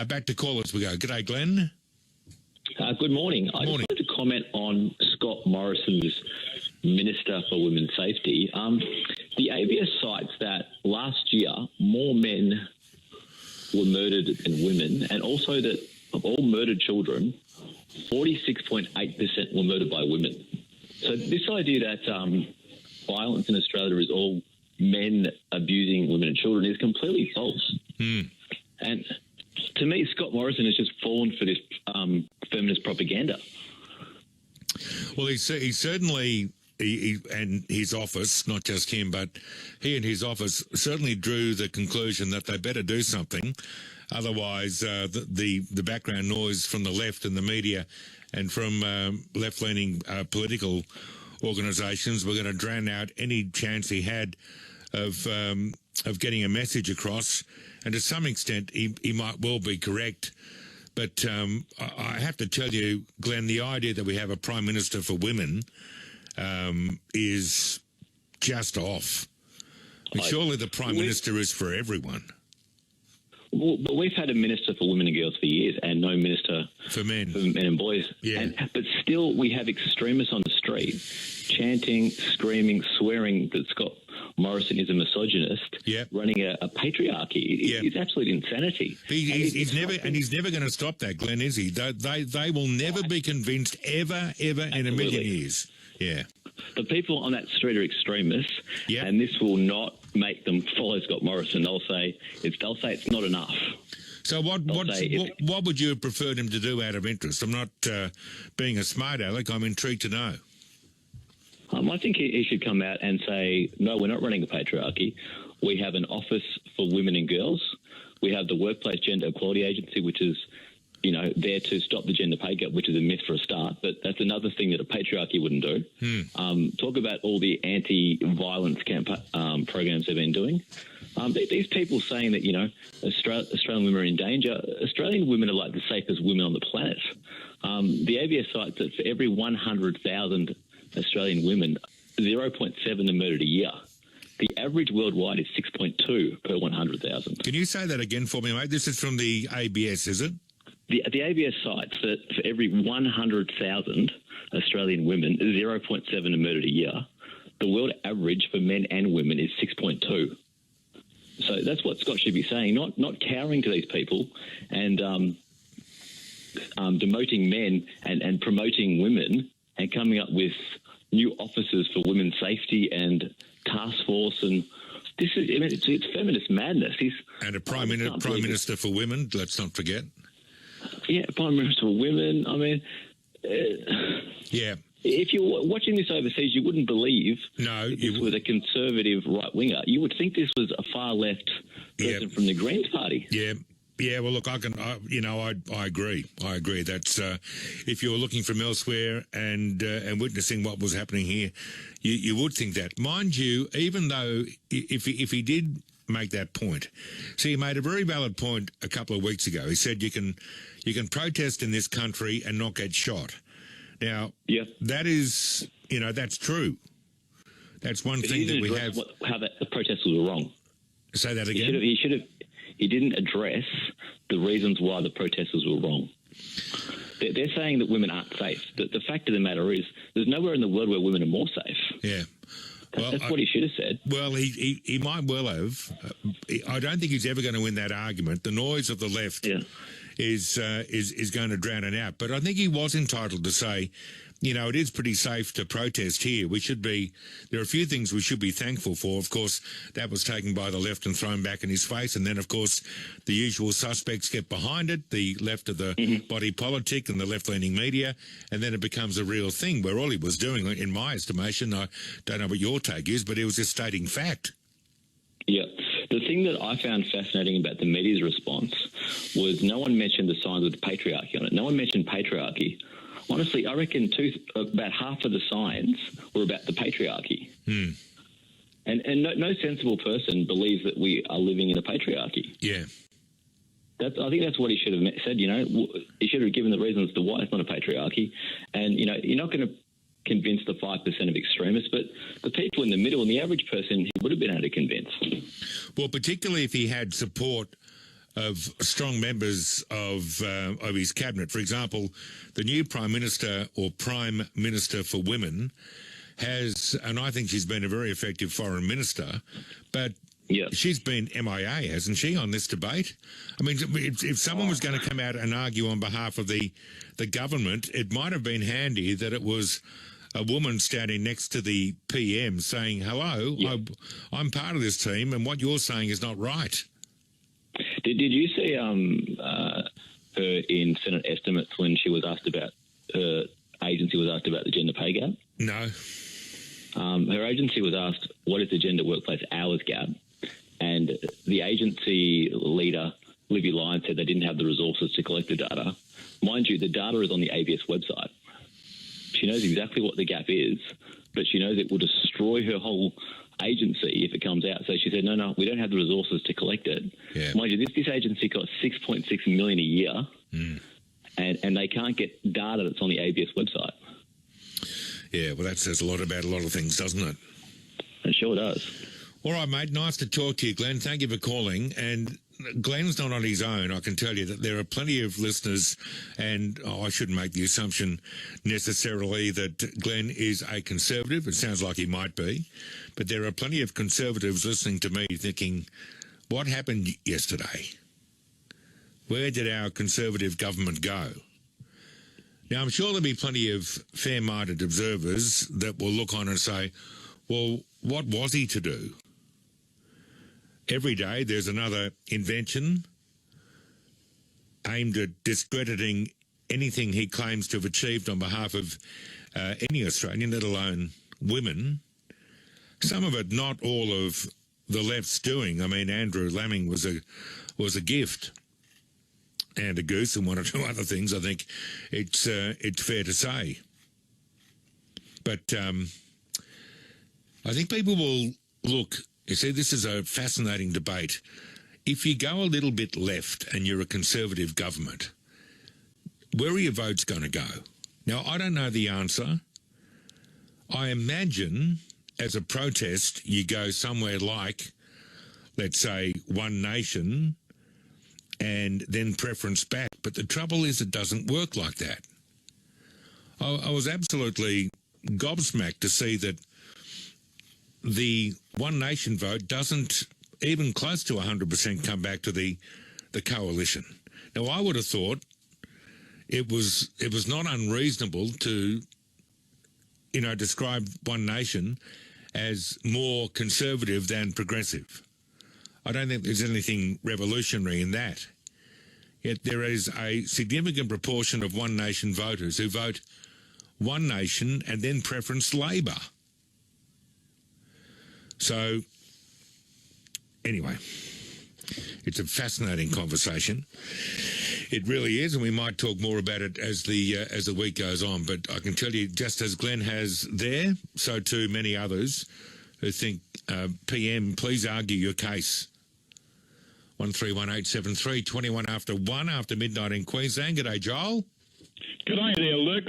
Back to call as we go. G'day, Glenn. Good morning. I just wanted to comment on Scott Morrison's Minister for Women's Safety. The ABS cites that last year more men were murdered than women, and also that of all murdered children, 46.8% were murdered by women. So this idea that violence in Australia is all men abusing women and children is completely false. And to me, Scott Morrison has just fallen for this feminist propaganda. Well, he certainly, he and his office, not just him, but he and his office certainly drew the conclusion that they better do something. Otherwise, the background noise from the left and the media and from left-leaning political organisations were going to drown out any chance he had of getting a message across. And to some extent, he might well be correct. But I have to tell you, Glenn, the idea that we have a Prime Minister for women is just off. I mean, surely the Prime Minister is for everyone. Well, but we've had a Minister for Women and Girls for years and no Minister for men and boys. Yeah. But still we have extremists on the street chanting, screaming, swearing that Scott Morrison is a misogynist, running a patriarchy. It's absolute insanity. He's never going to stop that, Glenn, is he? They will never be convinced ever in a million years. Yeah. The people on that street are extremists, and this will not make them follow Scott Morrison. They'll say it's not enough. So what would you have preferred him to do out of interest? I'm not being a smart aleck. I'm intrigued to know. I think he should come out and say, no, we're not running a patriarchy. We have an office for women and girls. We have the Workplace Gender Equality Agency, which is, there to stop the gender pay gap, which is a myth for a start. But that's another thing that a patriarchy wouldn't do. Talk about all the anti-violence programs they've been doing. These people saying that, Australian women are in danger. Australian women are like the safest women on the planet. The ABS cites that for every 100,000 Australian women, 0.7 are murdered a year. The average worldwide is 6.2 per 100,000. Can you say that again for me, mate? This is from the ABS, is it? The ABS cites that for every 100,000 Australian women, 0.7 are murdered a year. The world average for men and women is 6.2. So that's what Scott should be saying, not cowering to these people and demoting men and promoting women and coming up with new offices for women's safety and task force. And this is, it's feminist madness. And a Prime Minister for women, let's not forget. Yeah, Prime Minister for women. I mean, if you're watching this overseas, you wouldn't believe this was a conservative right-winger. You would think this was a far-left person from the Greens Party. Yeah, well, look, I agree. I agree. That's if you're looking from elsewhere and witnessing what was happening here, you would think that. Mind you, even though if he did make that point, see, he made a very valid point a couple of weeks ago. He said you can protest in this country and not get shot. Now, that is, that's true. That's one thing that we have. How the protesters were wrong. Say that again. He didn't address the reasons why the protesters were wrong. They're saying that women aren't safe. The fact of the matter is there's nowhere in the world where women are more safe. Yeah. That's what he should have said. Well, he might well have. I don't think he's ever going to win that argument. The noise of the left is going to drown it out. But I think he was entitled to say, it is pretty safe to protest here. There are a few things we should be thankful for. Of course, that was taken by the left and thrown back in his face. And then, of course, the usual suspects get behind it, the left of the body politic and the left-leaning media. And then it becomes a real thing where all he was doing, in my estimation, I don't know what your take is, but he was just stating fact. Yeah. The thing that I found fascinating about the media's response was no one mentioned the signs of the patriarchy on it. No one mentioned patriarchy. Honestly, I reckon about half of the signs were about the patriarchy. And no sensible person believes that we are living in a patriarchy. Yeah. I think that's what he should have said, He should have given the reasons as to why it's not a patriarchy. And, you're not going to convince the 5% of extremists, but the people in the middle and the average person he would have been able to convince. Well, particularly if he had support of strong members of his cabinet. For example, the new Prime Minister or Prime Minister for Women has, and I think she's been a very effective foreign minister, but she's been MIA, hasn't she, on this debate? I mean, if someone was going to come out and argue on behalf of the government, it might have been handy that it was a woman standing next to the PM saying, hello, I'm part of this team, and what you're saying is not right. Did you see her in Senate estimates when she was asked about, her agency was asked about the gender pay gap? No. Her agency was asked, what is the gender workplace hours gap? And the agency leader, Libby Lyons, said they didn't have the resources to collect the data. Mind you, the data is on the ABS website. She knows exactly what the gap is, but she knows it will destroy her whole agency if it comes out. So she said, no, we don't have the resources to collect it. Yeah. Mind you, this agency got $6.6 million a year, and they can't get data that's on the ABS website. Yeah, well, that says a lot about a lot of things, doesn't it? It sure does. All right, mate, nice to talk to you, Glenn. Thank you for calling. And Glenn's not on his own. I can tell you that there are plenty of listeners, and I shouldn't make the assumption necessarily that Glenn is a conservative. It sounds like he might be. But there are plenty of conservatives listening to me thinking, what happened yesterday? Where did our conservative government go? Now, I'm sure there'll be plenty of fair-minded observers that will look on and say, well, what was he to do? Every day there's another invention aimed at discrediting anything he claims to have achieved on behalf of any Australian, let alone women. Some of it not all of the left's doing. I mean, Andrew Laming was a gift. And a goose and one or two other things, I think it's fair to say. But I think people will look, you see, this is a fascinating debate. If you go a little bit left and you're a conservative government, where are your votes going to go? Now, I don't know the answer. I imagine as a protest, you go somewhere like, let's say, One Nation, and then preference back. But the trouble is it doesn't work like that. I was absolutely gobsmacked to see that the One Nation vote doesn't even close to 100% come back to the coalition. Now, I would have thought it was not unreasonable to, describe One Nation as more conservative than progressive. I don't think there's anything revolutionary in that. Yet there is a significant proportion of One Nation voters who vote One Nation and then preference Labor. So, anyway, it's a fascinating conversation. It really is, and we might talk more about it as the week goes on. But I can tell you, just as Glenn has there, so too many others who think, PM, please argue your case. 131873, 21 after 1 after midnight in Queensland. G'day, Joel. G'day there, Luke.